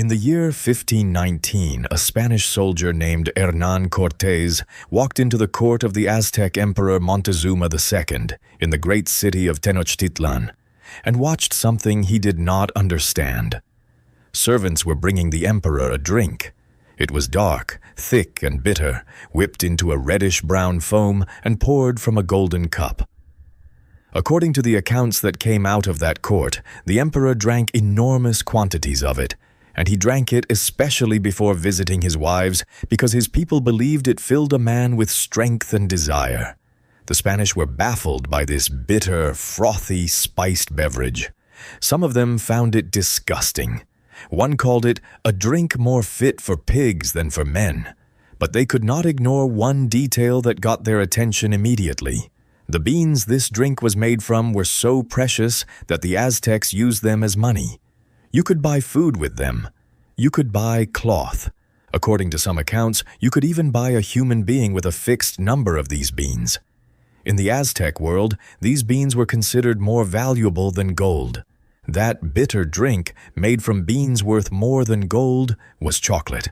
In the year 1519, a Spanish soldier named Hernán Cortés walked into the court of the Aztec Emperor Montezuma II in the great city of Tenochtitlan and watched something he did not understand. Servants were bringing the emperor a drink. It was dark, thick, and bitter, whipped into a reddish-brown foam and poured from a golden cup. According to the accounts that came out of that court, the emperor drank enormous quantities of it, and he drank it especially before visiting his wives because his people believed it filled a man with strength and desire. The Spanish were baffled by this bitter, frothy, spiced beverage. Some of them found it disgusting. One called it a drink more fit for pigs than for men. But they could not ignore one detail that got their attention immediately. The beans this drink was made from were so precious that the Aztecs used them as money. You could buy food with them. You could buy cloth. According to some accounts, you could even buy a human being with a fixed number of these beans. In the Aztec world, these beans were considered more valuable than gold. That bitter drink, made from beans worth more than gold, was chocolate.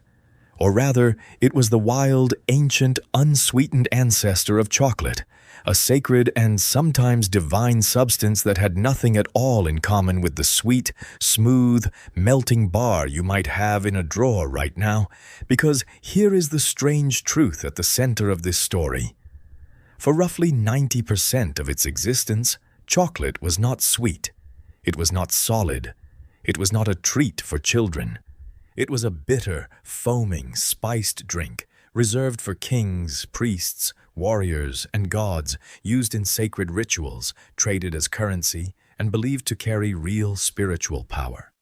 Or rather, it was the wild, ancient, unsweetened ancestor of chocolate, a sacred and sometimes divine substance that had nothing at all in common with the sweet, smooth, melting bar you might have in a drawer right now, because here is the strange truth at the center of this story. For roughly 90% of its existence, chocolate was not sweet. It was not solid. It was not a treat for children. It was a bitter, foaming, spiced drink reserved for kings, priests, warriors, and gods, used in sacred rituals, traded as currency, and believed to carry real spiritual power.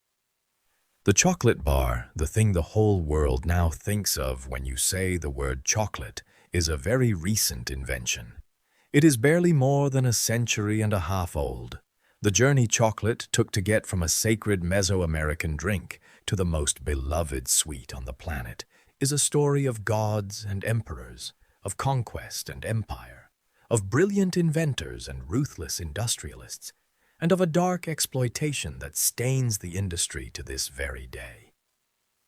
The chocolate bar, the thing the whole world now thinks of when you say the word chocolate, is a very recent invention. It is barely more than a century and a half old. The journey chocolate took to get from a sacred Mesoamerican drink to the most beloved sweet on the planet is a story of gods and emperors, of conquest and empire, of brilliant inventors and ruthless industrialists, and of a dark exploitation that stains the industry to this very day.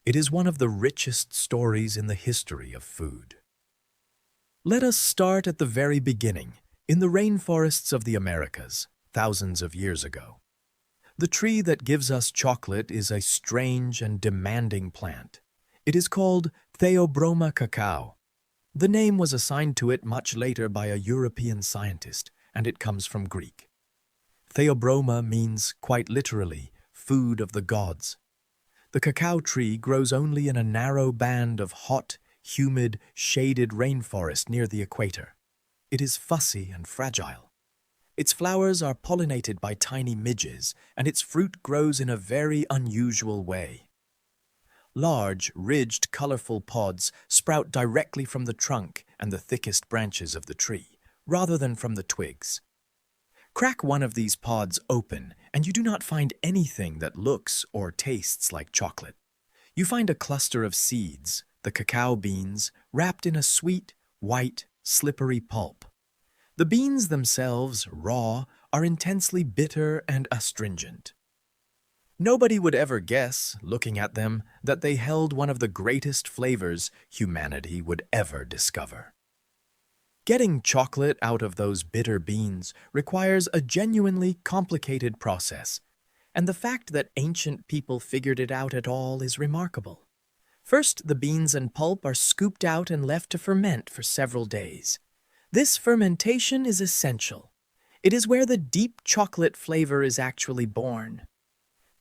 It is one of the richest stories in the history of food. Let us start at the very beginning, in the rainforests of the Americas, thousands of years ago. The tree that gives us chocolate is a strange and demanding plant. It is called Theobroma cacao. The name was assigned to it much later by a European scientist, and it comes from Greek. Theobroma means, quite literally, food of the gods. The cacao tree grows only in a narrow band of hot, humid, shaded rainforest near the equator. It is fussy and fragile. Its flowers are pollinated by tiny midges, and its fruit grows in a very unusual way. Large, ridged, colorful pods sprout directly from the trunk and the thickest branches of the tree, rather than from the twigs. Crack one of these pods open, and you do not find anything that looks or tastes like chocolate. You find a cluster of seeds, the cacao beans, wrapped in a sweet, white, slippery pulp. The beans themselves, raw, are intensely bitter and astringent. Nobody would ever guess, looking at them, that they held one of the greatest flavors humanity would ever discover. Getting chocolate out of those bitter beans requires a genuinely complicated process, and the fact that ancient people figured it out at all is remarkable. First, the beans and pulp are scooped out and left to ferment for several days. This fermentation is essential. It is where the deep chocolate flavor is actually born.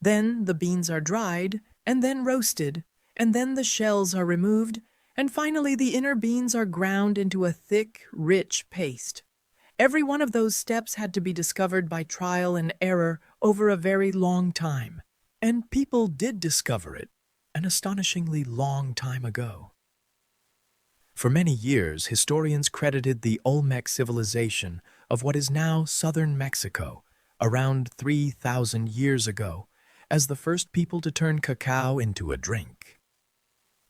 Then the beans are dried, and then roasted, and then the shells are removed, and finally the inner beans are ground into a thick, rich paste. Every one of those steps had to be discovered by trial and error over a very long time. And people did discover it, an astonishingly long time ago. For many years, historians credited the Olmec civilization of what is now southern Mexico, around 3,000 years ago, as the first people to turn cacao into a drink.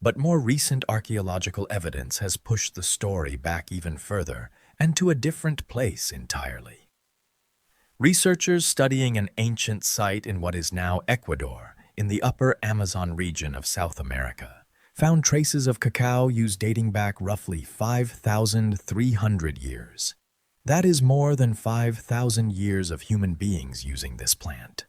But more recent archaeological evidence has pushed the story back even further and to a different place entirely. Researchers studying an ancient site in what is now Ecuador in the upper Amazon region of South America, found traces of cacao use dating back roughly 5,300 years. That is more than 5,000 years of human beings using this plant.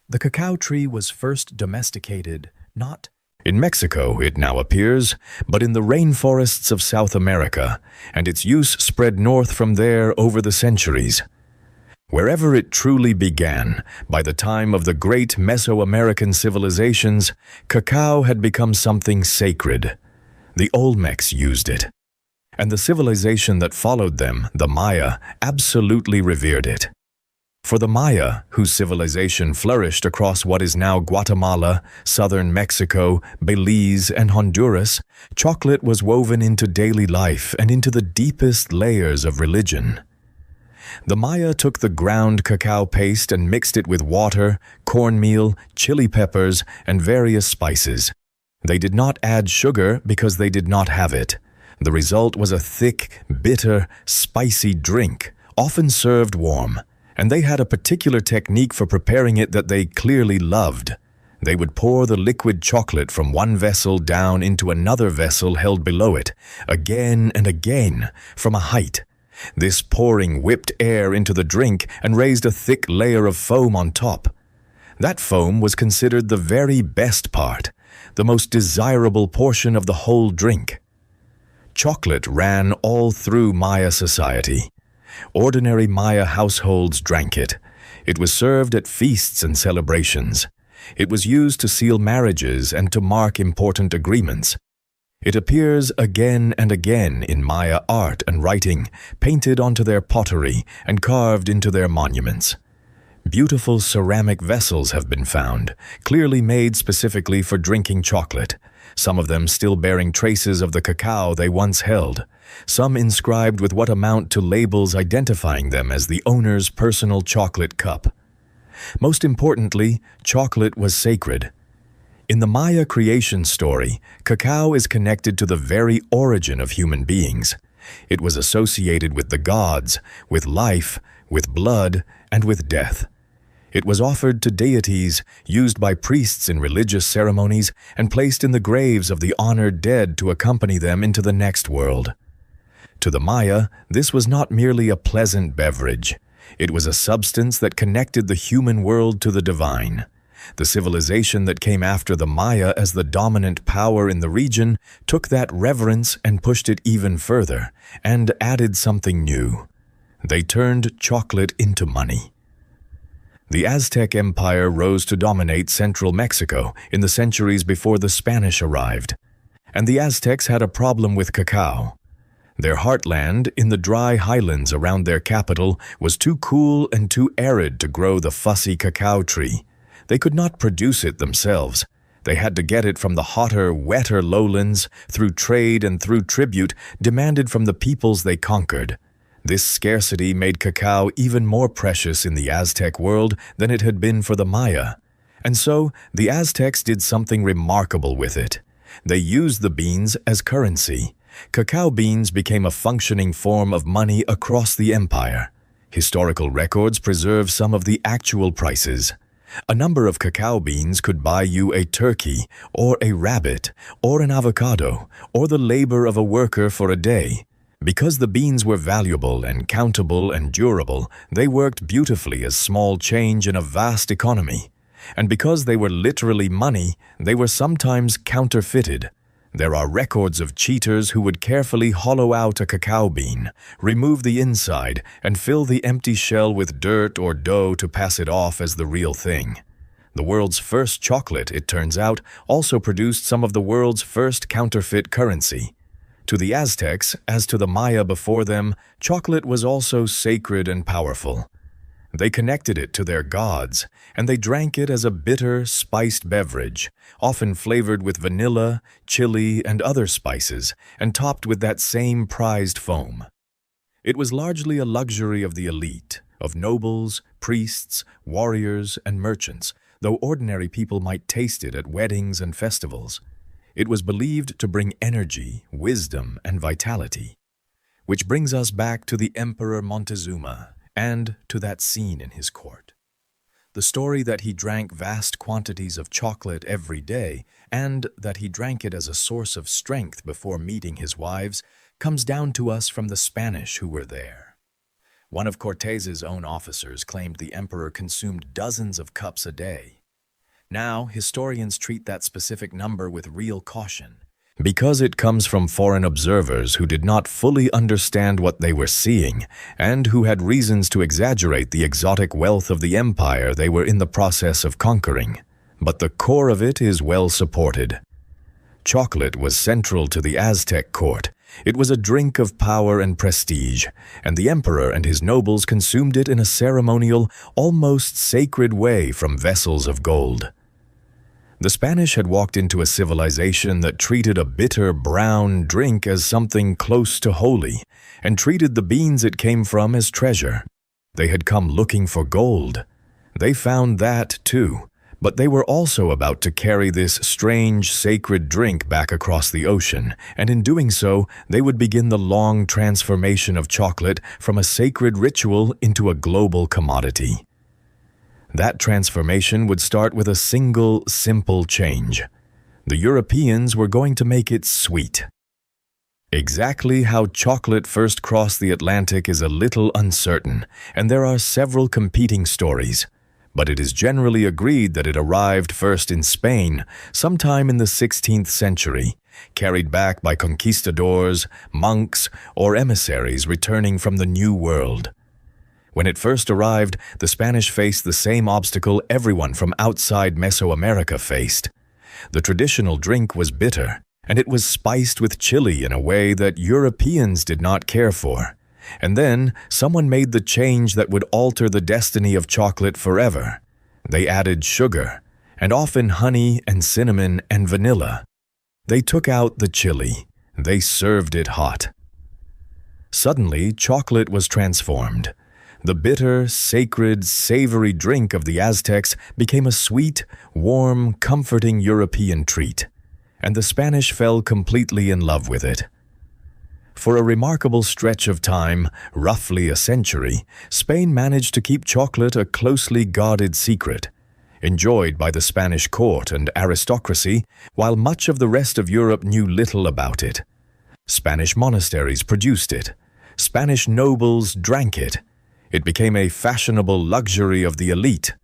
The cacao tree was first domesticated not in Mexico, it now appears, but in the rainforests of South America, and its use spread north from there over the centuries. Wherever it truly began, by the time of the great Mesoamerican civilizations, cacao had become something sacred. The Olmecs used it, and the civilization that followed them, the Maya, absolutely revered it. For the Maya, whose civilization flourished across what is now Guatemala, southern Mexico, Belize, and Honduras, chocolate was woven into daily life and into the deepest layers of religion. The Maya took the ground cacao paste and mixed it with water, cornmeal, chili peppers, and various spices. They did not add sugar because they did not have it. The result was a thick, bitter, spicy drink, often served warm. And they had a particular technique for preparing it that they clearly loved. They would pour the liquid chocolate from one vessel down into another vessel held below it, again and again, from a height. This pouring whipped air into the drink and raised a thick layer of foam on top. That foam was considered the very best part, the most desirable portion of the whole drink. Chocolate ran all through Maya society. Ordinary Maya households drank it. It was served at feasts and celebrations. It was used to seal marriages and to mark important agreements. It appears again and again in Maya art and writing, painted onto their pottery and carved into their monuments. Beautiful ceramic vessels have been found, clearly made specifically for drinking chocolate, some of them still bearing traces of the cacao they once held, some inscribed with what amount to labels identifying them as the owner's personal chocolate cup. Most importantly, chocolate was sacred. In the Maya creation story, cacao is connected to the very origin of human beings. It was associated with the gods, with life, with blood, and with death. It was offered to deities, used by priests in religious ceremonies, and placed in the graves of the honored dead to accompany them into the next world. To the Maya, this was not merely a pleasant beverage. It was a substance that connected the human world to the divine. The civilization that came after the Maya as the dominant power in the region took that reverence and pushed it even further, and added something new. They turned chocolate into money. The Aztec Empire rose to dominate central Mexico in the centuries before the Spanish arrived, and the Aztecs had a problem with cacao. Their heartland, in the dry highlands around their capital, was too cool and too arid to grow the fussy cacao tree. They could not produce it themselves. They had to get it from the hotter, wetter lowlands, through trade and through tribute demanded from the peoples they conquered. This scarcity made cacao even more precious in the Aztec world than it had been for the Maya. And so, the Aztecs did something remarkable with it. They used the beans as currency. Cacao beans became a functioning form of money across the empire. Historical records preserve some of the actual prices. A number of cacao beans could buy you a turkey, or a rabbit, or an avocado, or the labor of a worker for a day. Because the beans were valuable and countable and durable, they worked beautifully as small change in a vast economy. And because they were literally money, they were sometimes counterfeited. There are records of cheaters who would carefully hollow out a cacao bean, remove the inside, and fill the empty shell with dirt or dough to pass it off as the real thing. The world's first chocolate, it turns out, also produced some of the world's first counterfeit currency. To the Aztecs, as to the Maya before them, chocolate was also sacred and powerful. They connected it to their gods, and they drank it as a bitter, spiced beverage, often flavored with vanilla, chili, and other spices, and topped with that same prized foam. It was largely a luxury of the elite, of nobles, priests, warriors, and merchants, though ordinary people might taste it at weddings and festivals. It was believed to bring energy, wisdom, and vitality. Which brings us back to the Emperor Montezuma, and to that scene in his court. The story that he drank vast quantities of chocolate every day and that he drank it as a source of strength before meeting his wives comes down to us from the Spanish who were there. One of Cortés's own officers claimed the emperor consumed dozens of cups a day. Now, historians treat that specific number with real caution, because it comes from foreign observers who did not fully understand what they were seeing and who had reasons to exaggerate the exotic wealth of the empire they were in the process of conquering. But the core of it is well supported. Chocolate was central to the Aztec court. It was a drink of power and prestige, and the emperor and his nobles consumed it in a ceremonial, almost sacred way from vessels of gold. The Spanish had walked into a civilization that treated a bitter brown drink as something close to holy, and treated the beans it came from as treasure. They had come looking for gold. They found that too, but they were also about to carry this strange, sacred drink back across the ocean, and in doing so, they would begin the long transformation of chocolate from a sacred ritual into a global commodity. That transformation would start with a single, simple change. The Europeans were going to make it sweet. Exactly how chocolate first crossed the Atlantic is a little uncertain, and there are several competing stories. But it is generally agreed that it arrived first in Spain, sometime in the 16th century, carried back by conquistadors, monks, or emissaries returning from the New World. When it first arrived, the Spanish faced the same obstacle everyone from outside Mesoamerica faced. The traditional drink was bitter, and it was spiced with chili in a way that Europeans did not care for. And then, someone made the change that would alter the destiny of chocolate forever. They added sugar, and often honey and cinnamon and vanilla. They took out the chili. They served it hot. Suddenly, chocolate was transformed. The bitter, sacred, savory drink of the Aztecs became a sweet, warm, comforting European treat, and the Spanish fell completely in love with it. For a remarkable stretch of time, roughly a century, Spain managed to keep chocolate a closely guarded secret, enjoyed by the Spanish court and aristocracy, while much of the rest of Europe knew little about it. Spanish monasteries produced it. Spanish nobles drank it. It became a fashionable luxury of the elite.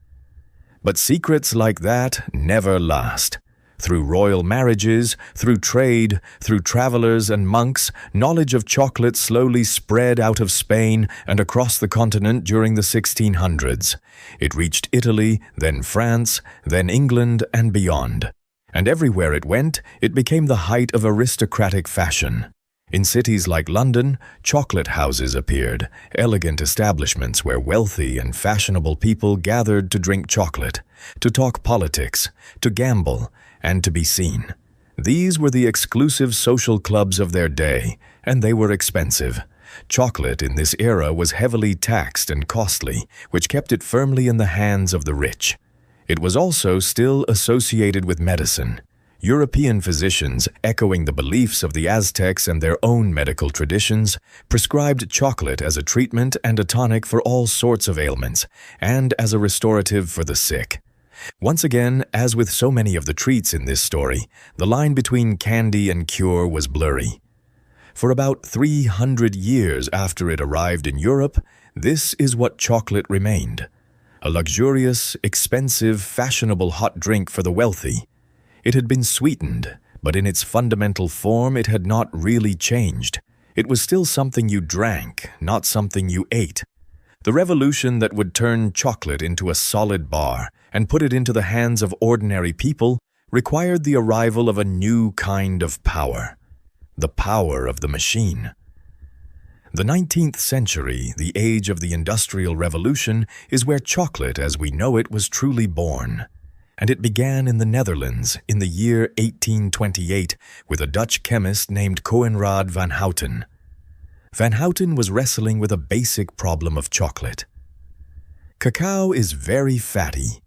But secrets like that never last. Through royal marriages, through trade, through travelers and monks, knowledge of chocolate slowly spread out of Spain and across the continent during the 1600s. It reached Italy, then France, then England, and beyond. And everywhere it went, it became the height of aristocratic fashion. In cities like London, chocolate houses appeared, elegant establishments where wealthy and fashionable people gathered to drink chocolate, to talk politics, to gamble, and to be seen. These were the exclusive social clubs of their day, and they were expensive. Chocolate in this era was heavily taxed and costly, which kept it firmly in the hands of the rich. It was also still associated with medicine. European physicians, echoing the beliefs of the Aztecs and their own medical traditions, prescribed chocolate as a treatment and a tonic for all sorts of ailments, and as a restorative for the sick. Once again, as with so many of the treats in this story, the line between candy and cure was blurry. For about 300 years after it arrived in Europe, this is what chocolate remained. A luxurious, expensive, fashionable hot drink for the wealthy. It had been sweetened, but in its fundamental form it had not really changed. It was still something you drank, not something you ate. The revolution that would turn chocolate into a solid bar and put it into the hands of ordinary people required the arrival of a new kind of power. The power of the machine. The 19th century, the age of the Industrial Revolution, is where chocolate as we know it was truly born. And it began in the Netherlands in the year 1828 with a Dutch chemist named Coenraad van Houten. Van Houten was wrestling with a basic problem of chocolate. Cacao is very fatty.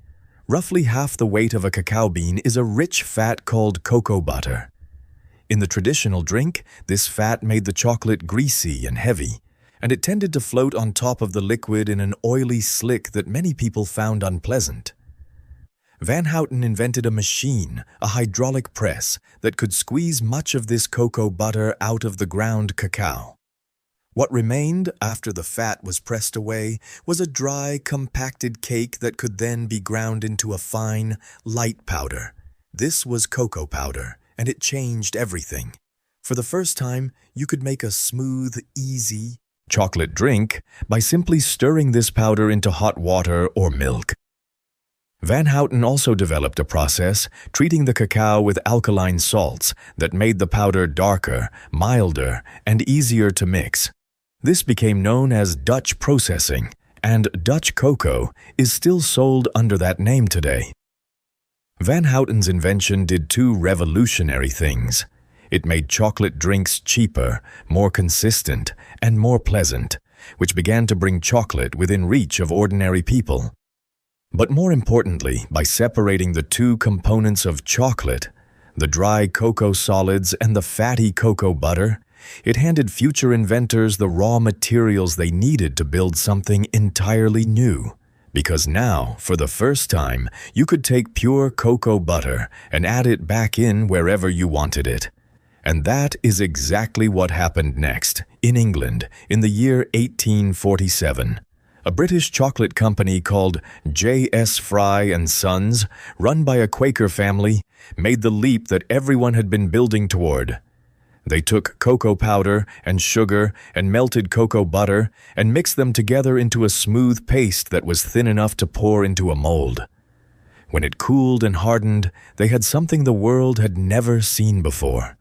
Roughly half the weight of a cacao bean is a rich fat called cocoa butter. In the traditional drink, this fat made the chocolate greasy and heavy, and it tended to float on top of the liquid in an oily slick that many people found unpleasant. Van Houten invented a machine, a hydraulic press, that could squeeze much of this cocoa butter out of the ground cacao. What remained after the fat was pressed away was a dry, compacted cake that could then be ground into a fine, light powder. This was cocoa powder, and it changed everything. For the first time, you could make a smooth, easy chocolate drink by simply stirring this powder into hot water or milk. Van Houten also developed a process treating the cacao with alkaline salts that made the powder darker, milder, and easier to mix. This became known as Dutch processing, and Dutch cocoa is still sold under that name today. Van Houten's invention did two revolutionary things. It made chocolate drinks cheaper, more consistent, and more pleasant, which began to bring chocolate within reach of ordinary people. But more importantly, by separating the two components of chocolate, the dry cocoa solids and the fatty cocoa butter, it handed future inventors the raw materials they needed to build something entirely new. Because now, for the first time, you could take pure cocoa butter and add it back in wherever you wanted it. And that is exactly what happened next, in England, in the year 1847. A British chocolate company called J.S. Fry & Sons, run by a Quaker family, made the leap that everyone had been building toward. They took cocoa powder and sugar and melted cocoa butter and mixed them together into a smooth paste that was thin enough to pour into a mold. When it cooled and hardened, they had something the world had never seen before.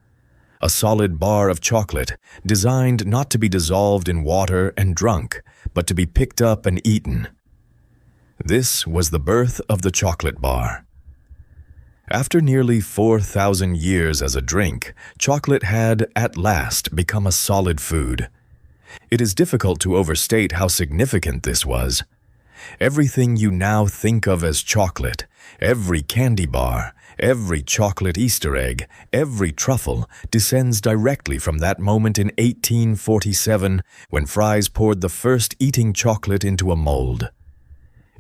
A solid bar of chocolate, designed not to be dissolved in water and drunk, but to be picked up and eaten. This was the birth of the chocolate bar. After nearly 4,000 years as a drink, chocolate had, at last, become a solid food. It is difficult to overstate how significant this was. Everything you now think of as chocolate, every candy bar, every chocolate Easter egg, every truffle, descends directly from that moment in 1847 when Fry's poured the first eating chocolate into a mold.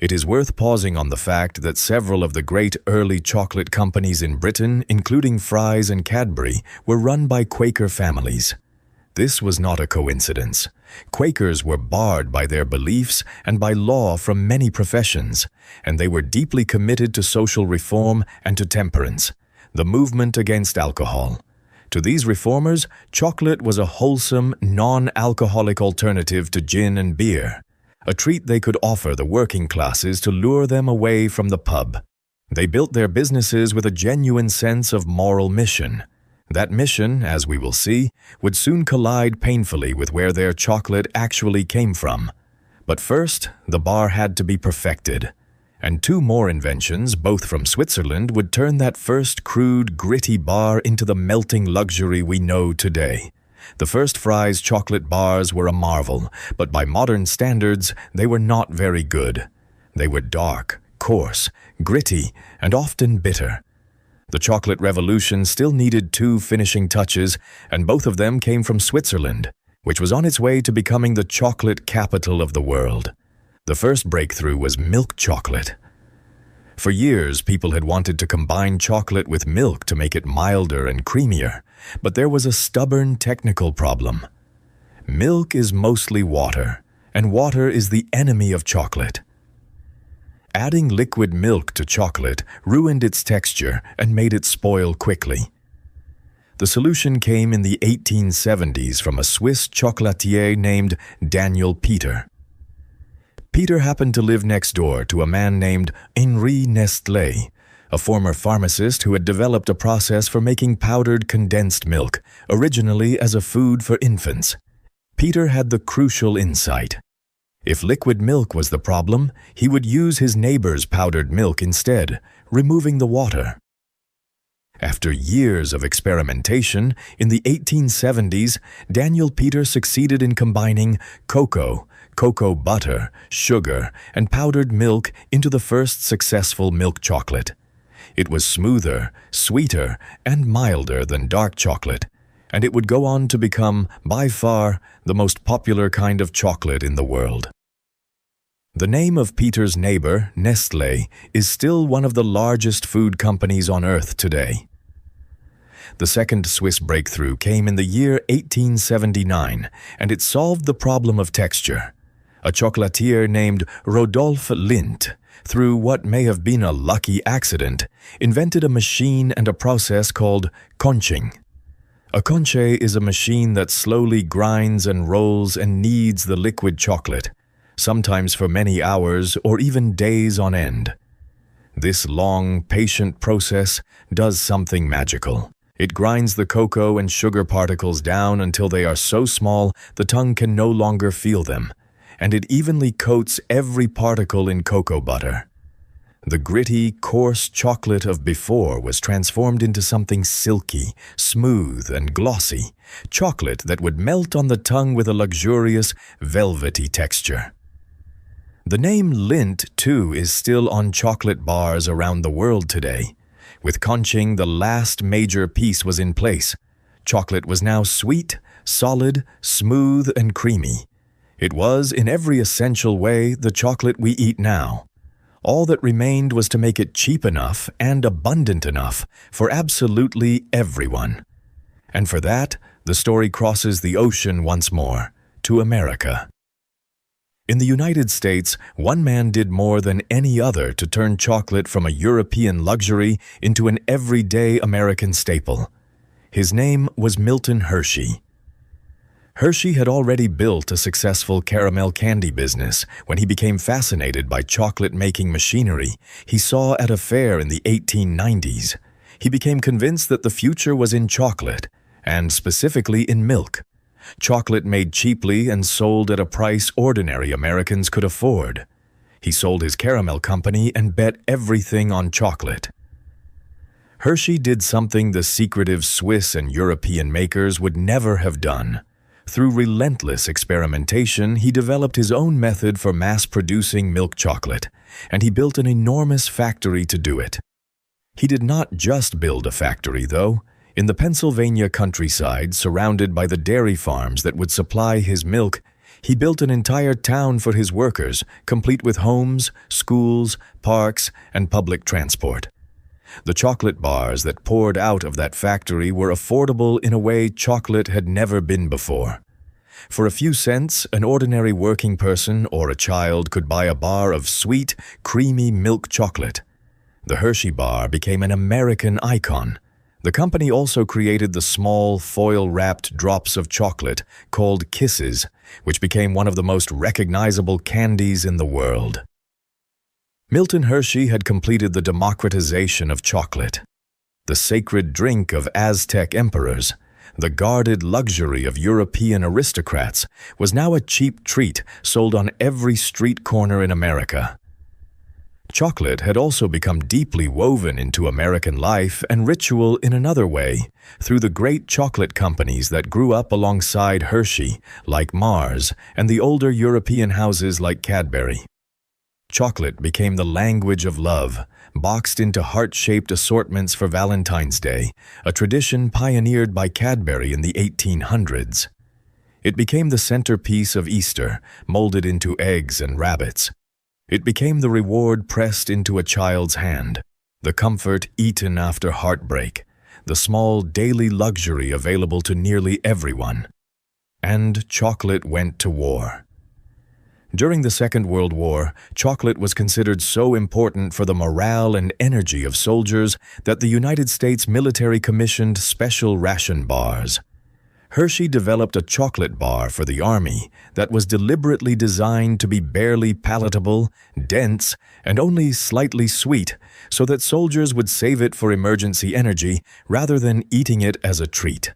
It is worth pausing on the fact that several of the great early chocolate companies in Britain, including Fry's and Cadbury, were run by Quaker families. This was not a coincidence. Quakers were barred by their beliefs and by law from many professions, and they were deeply committed to social reform and to temperance, the movement against alcohol. To these reformers, chocolate was a wholesome, non-alcoholic alternative to gin and beer, a treat they could offer the working classes to lure them away from the pub. They built their businesses with a genuine sense of moral mission. That mission, as we will see, would soon collide painfully with where their chocolate actually came from. But first, the bar had to be perfected. And two more inventions, both from Switzerland, would turn that first crude, gritty bar into the melting luxury we know today. The first Fry's chocolate bars were a marvel, but by modern standards, they were not very good. They were dark, coarse, gritty, and often bitter. The chocolate revolution still needed two finishing touches, and both of them came from Switzerland, which was on its way to becoming the chocolate capital of the world. The first breakthrough was milk chocolate. For years, people had wanted to combine chocolate with milk to make it milder and creamier, but there was a stubborn technical problem. Milk is mostly water, and water is the enemy of chocolate. Adding liquid milk to chocolate ruined its texture and made it spoil quickly. The solution came in the 1870s from a Swiss chocolatier named Daniel Peter. Peter happened to live next door to a man named Henri Nestlé, a former pharmacist who had developed a process for making powdered condensed milk, originally as a food for infants. Peter had the crucial insight. If liquid milk was the problem, he would use his neighbor's powdered milk instead, removing the water. After years of experimentation, in the 1870s, Daniel Peter succeeded in combining cocoa butter, sugar, and powdered milk into the first successful milk chocolate. It was smoother, sweeter, and milder than dark chocolate, and it would go on to become, by far, the most popular kind of chocolate in the world. The name of Peter's neighbor, Nestlé, is still one of the largest food companies on Earth today. The second Swiss breakthrough came in the year 1879, and it solved the problem of texture. A chocolatier named Rodolphe Lindt, through what may have been a lucky accident, invented a machine and a process called conching. A conche is a machine that slowly grinds and rolls and kneads the liquid chocolate, sometimes for many hours or even days on end. This long, patient process does something magical. It grinds the cocoa and sugar particles down until they are so small the tongue can no longer feel them, and it evenly coats every particle in cocoa butter. The gritty, coarse chocolate of before was transformed into something silky, smooth, and glossy, chocolate that would melt on the tongue with a luxurious, velvety texture. The name Lindt, too, is still on chocolate bars around the world today. With conching, the last major piece was in place. Chocolate was now sweet, solid, smooth, and creamy. It was, in every essential way, the chocolate we eat now. All that remained was to make it cheap enough and abundant enough for absolutely everyone. And for that, the story crosses the ocean once more, to America. In the United States, one man did more than any other to turn chocolate from a European luxury into an everyday American staple. His name was Milton Hershey. Hershey had already built a successful caramel candy business when he became fascinated by chocolate-making machinery he saw at a fair in the 1890s. He became convinced that the future was in chocolate, and specifically in milk. Chocolate made cheaply and sold at a price ordinary Americans could afford. He sold his caramel company and bet everything on chocolate. Hershey did something the secretive Swiss and European makers would never have done. Through relentless experimentation, he developed his own method for mass-producing milk chocolate, and he built an enormous factory to do it. He did not just build a factory, though. In the Pennsylvania countryside, surrounded by the dairy farms that would supply his milk, he built an entire town for his workers, complete with homes, schools, parks, and public transport. The chocolate bars that poured out of that factory were affordable in a way chocolate had never been before. For a few cents, an ordinary working person or a child could buy a bar of sweet, creamy milk chocolate. The Hershey bar became an American icon. The company also created the small, foil-wrapped drops of chocolate called Kisses, which became one of the most recognizable candies in the world. Milton Hershey had completed the democratization of chocolate. The sacred drink of Aztec emperors, the guarded luxury of European aristocrats, was now a cheap treat sold on every street corner in America. Chocolate had also become deeply woven into American life and ritual in another way, through the great chocolate companies that grew up alongside Hershey, like Mars, and the older European houses like Cadbury. Chocolate became the language of love, boxed into heart-shaped assortments for Valentine's Day, a tradition pioneered by Cadbury in the 1800s. It became the centerpiece of Easter, molded into eggs and rabbits. It became the reward pressed into a child's hand, the comfort eaten after heartbreak, the small daily luxury available to nearly everyone. And chocolate went to war. During the Second World War, chocolate was considered so important for the morale and energy of soldiers that the United States military commissioned special ration bars. Hershey developed a chocolate bar for the Army that was deliberately designed to be barely palatable, dense, and only slightly sweet, so that soldiers would save it for emergency energy rather than eating it as a treat.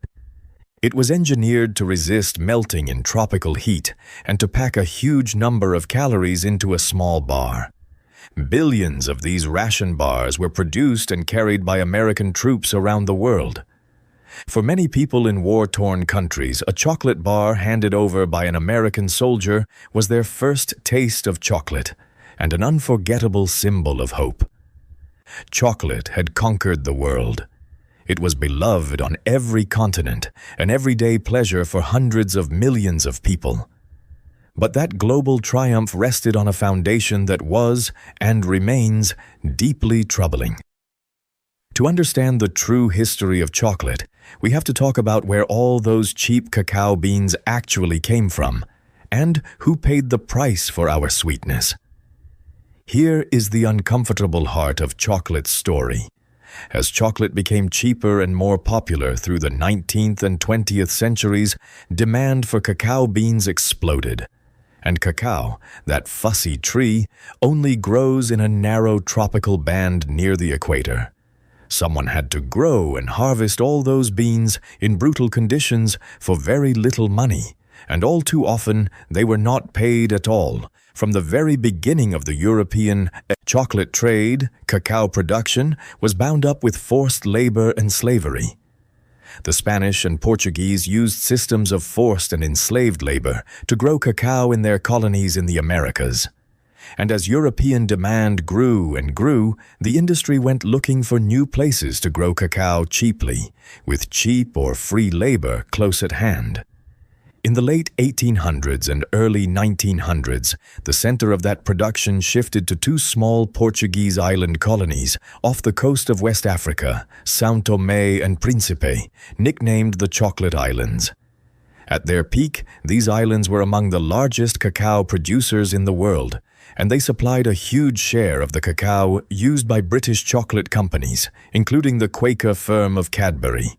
It was engineered to resist melting in tropical heat and to pack a huge number of calories into a small bar. Billions of these ration bars were produced and carried by American troops around the world. For many people in war-torn countries, a chocolate bar handed over by an American soldier was their first taste of chocolate and an unforgettable symbol of hope. Chocolate had conquered the world. It was beloved on every continent, an everyday pleasure for hundreds of millions of people. But that global triumph rested on a foundation that was, and remains, deeply troubling. To understand the true history of chocolate, we have to talk about where all those cheap cacao beans actually came from, and who paid the price for our sweetness. Here is the uncomfortable heart of chocolate's story. As chocolate became cheaper and more popular through the 19th and 20th centuries, demand for cacao beans exploded. And cacao, that fussy tree, only grows in a narrow tropical band near the equator. Someone had to grow and harvest all those beans in brutal conditions for very little money, and all too often they were not paid at all. From the very beginning of the European chocolate trade, cacao production was bound up with forced labor and slavery. The Spanish and Portuguese used systems of forced and enslaved labor to grow cacao in their colonies in the Americas. And as European demand grew and grew, the industry went looking for new places to grow cacao cheaply, with cheap or free labor close at hand. In the late 1800s and early 1900s, the center of that production shifted to two small Portuguese island colonies off the coast of West Africa, São Tomé and Príncipe, nicknamed the Chocolate Islands. At their peak, these islands were among the largest cacao producers in the world, and they supplied a huge share of the cacao used by British chocolate companies, including the Quaker firm of Cadbury.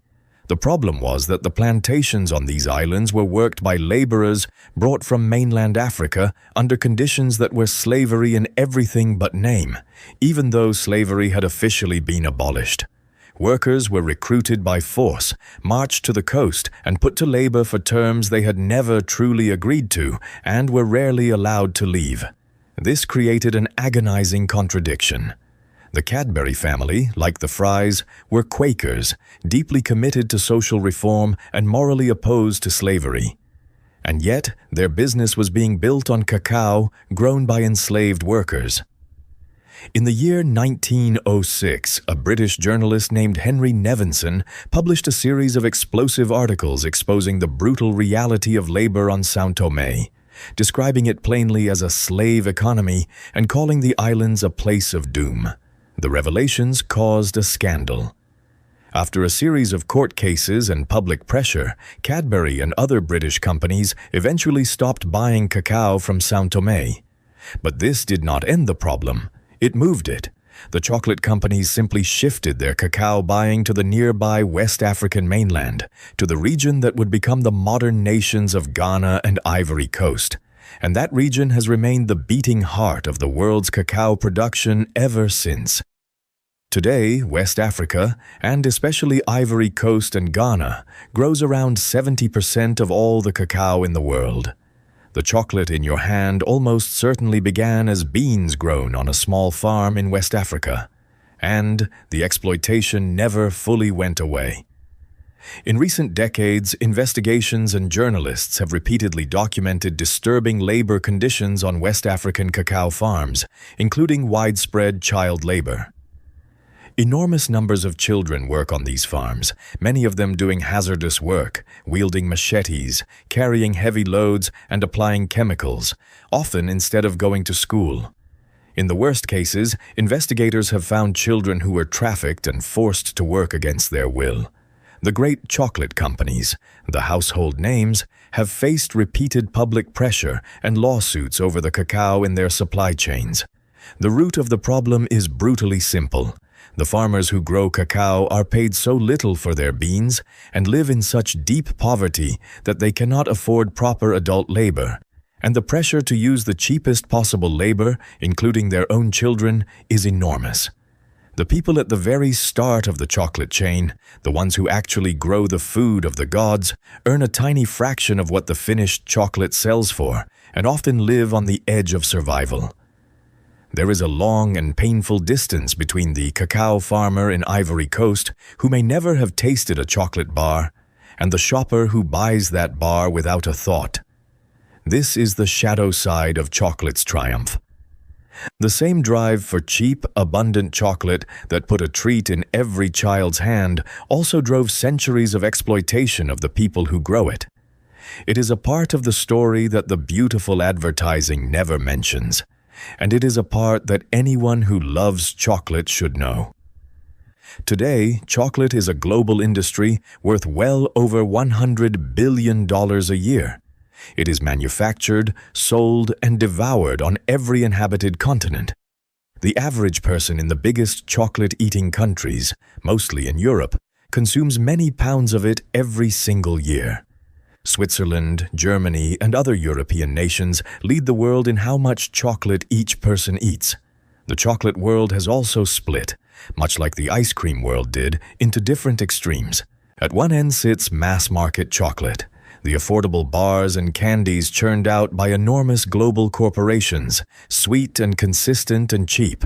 The problem was that the plantations on these islands were worked by laborers brought from mainland Africa under conditions that were slavery in everything but name, even though slavery had officially been abolished. Workers were recruited by force, marched to the coast, and put to labor for terms they had never truly agreed to and were rarely allowed to leave. This created an agonizing contradiction. The Cadbury family, like the Frys, were Quakers, deeply committed to social reform and morally opposed to slavery. And yet, their business was being built on cacao grown by enslaved workers. In the year 1906, a British journalist named Henry Nevinson published a series of explosive articles exposing the brutal reality of labor on São Tomé, describing it plainly as a slave economy and calling the islands a place of doom. The revelations caused a scandal. After a series of court cases and public pressure, Cadbury and other British companies eventually stopped buying cacao from São Tomé. But this did not end the problem. It moved it. The chocolate companies simply shifted their cacao buying to the nearby West African mainland, to the region that would become the modern nations of Ghana and Ivory Coast. And that region has remained the beating heart of the world's cacao production ever since. Today, West Africa, and especially Ivory Coast and Ghana, grows around 70% of all the cacao in the world. The chocolate in your hand almost certainly began as beans grown on a small farm in West Africa, and the exploitation never fully went away. In recent decades, investigations and journalists have repeatedly documented disturbing labor conditions on West African cacao farms, including widespread child labor. Enormous numbers of children work on these farms, many of them doing hazardous work, wielding machetes, carrying heavy loads, and applying chemicals, often instead of going to school. In the worst cases, investigators have found children who were trafficked and forced to work against their will. The great chocolate companies, the household names, have faced repeated public pressure and lawsuits over the cacao in their supply chains. The root of the problem is brutally simple. The farmers who grow cacao are paid so little for their beans and live in such deep poverty that they cannot afford proper adult labor, and the pressure to use the cheapest possible labor, including their own children, is enormous. The people at the very start of the chocolate chain, the ones who actually grow the food of the gods, earn a tiny fraction of what the finished chocolate sells for, and often live on the edge of survival. There is a long and painful distance between the cacao farmer in Ivory Coast, who may never have tasted a chocolate bar, and the shopper who buys that bar without a thought. This is the shadow side of chocolate's triumph. The same drive for cheap, abundant chocolate that put a treat in every child's hand also drove centuries of exploitation of the people who grow it. It is a part of the story that the beautiful advertising never mentions, and it is a part that anyone who loves chocolate should know. Today, chocolate is a global industry worth well over $100 billion a year. It is manufactured, sold, and devoured on every inhabited continent. The average person in the biggest chocolate-eating countries, mostly in Europe, consumes many pounds of it every single year. Switzerland, Germany, and other European nations lead the world in how much chocolate each person eats. The chocolate world has also split, much like the ice cream world did, into different extremes. At one end sits mass-market chocolate, the affordable bars and candies churned out by enormous global corporations, sweet and consistent and cheap.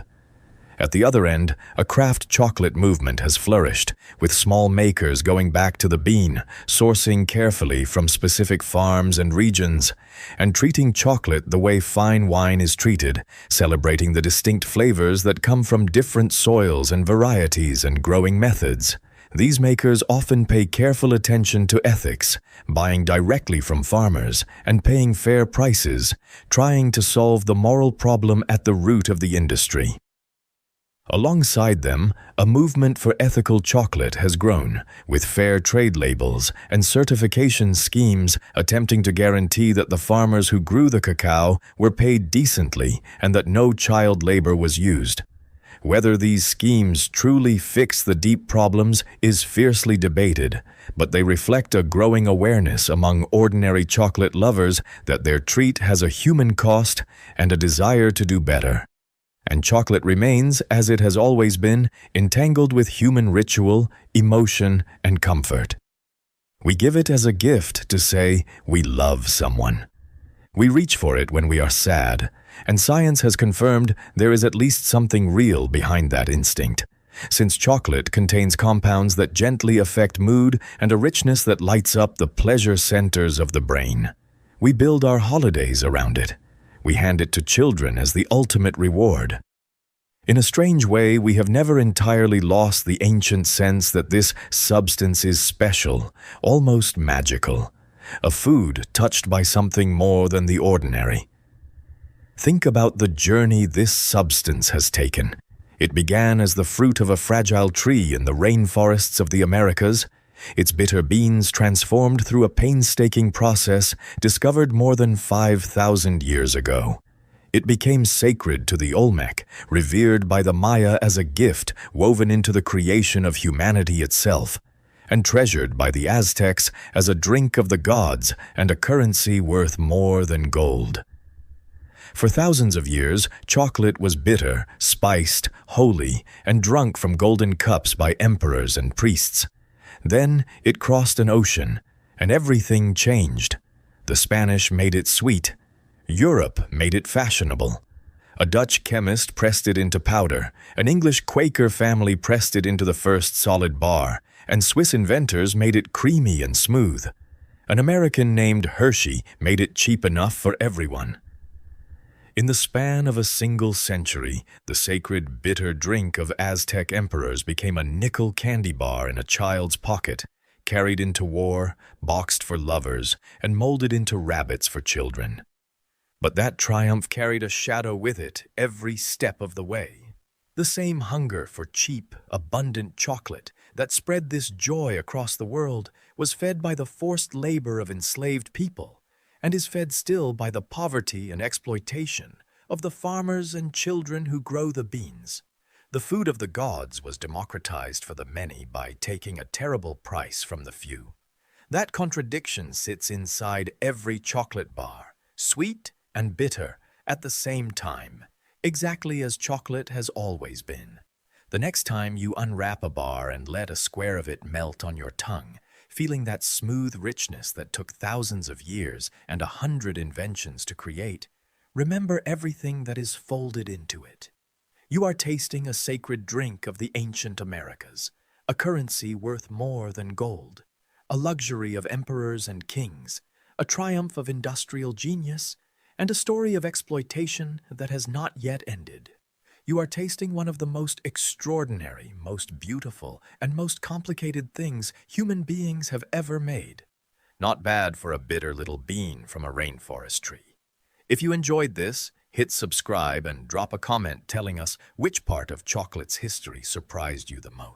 At the other end, a craft chocolate movement has flourished, with small makers going back to the bean, sourcing carefully from specific farms and regions, and treating chocolate the way fine wine is treated, celebrating the distinct flavors that come from different soils and varieties and growing methods. These makers often pay careful attention to ethics, buying directly from farmers and paying fair prices, trying to solve the moral problem at the root of the industry. Alongside them, a movement for ethical chocolate has grown, with fair trade labels and certification schemes attempting to guarantee that the farmers who grew the cacao were paid decently and that no child labor was used. Whether these schemes truly fix the deep problems is fiercely debated, but they reflect a growing awareness among ordinary chocolate lovers that their treat has a human cost and a desire to do better. And chocolate remains, as it has always been, entangled with human ritual, emotion, and comfort. We give it as a gift to say we love someone. We reach for it when we are sad, and science has confirmed there is at least something real behind that instinct, since chocolate contains compounds that gently affect mood and a richness that lights up the pleasure centers of the brain. We build our holidays around it. We hand it to children as the ultimate reward. In a strange way, we have never entirely lost the ancient sense that this substance is special, almost magical, a food touched by something more than the ordinary. Think about the journey this substance has taken. It began as the fruit of a fragile tree in the rainforests of the Americas, its bitter beans transformed through a painstaking process discovered more than 5,000 years ago. It became sacred to the Olmec, revered by the Maya as a gift woven into the creation of humanity itself, and treasured by the Aztecs as a drink of the gods and a currency worth more than gold. For thousands of years, chocolate was bitter, spiced, holy, and drunk from golden cups by emperors and priests. Then it crossed an ocean, and everything changed. The Spanish made it sweet. Europe made it fashionable. A Dutch chemist pressed it into powder, an English Quaker family pressed it into the first solid bar, and Swiss inventors made it creamy and smooth. An American named Hershey made it cheap enough for everyone. In the span of a single century, the sacred bitter drink of Aztec emperors became a nickel candy bar in a child's pocket, carried into war, boxed for lovers, and molded into rabbits for children. But that triumph carried a shadow with it every step of the way. The same hunger for cheap, abundant chocolate that spread this joy across the world was fed by the forced labor of enslaved people, and is fed still by the poverty and exploitation of the farmers and children who grow the beans. The food of the gods was democratized for the many by taking a terrible price from the few. That contradiction sits inside every chocolate bar, sweet and bitter at the same time, exactly as chocolate has always been. The next time you unwrap a bar and let a square of it melt on your tongue, feeling that smooth richness that took thousands of years and 100 inventions to create, remember everything that is folded into it. You are tasting a sacred drink of the ancient Americas, a currency worth more than gold, a luxury of emperors and kings, a triumph of industrial genius, and a story of exploitation that has not yet ended. You are tasting one of the most extraordinary, most beautiful, and most complicated things human beings have ever made. Not bad for a bitter little bean from a rainforest tree. If you enjoyed this, hit subscribe and drop a comment telling us which part of chocolate's history surprised you the most.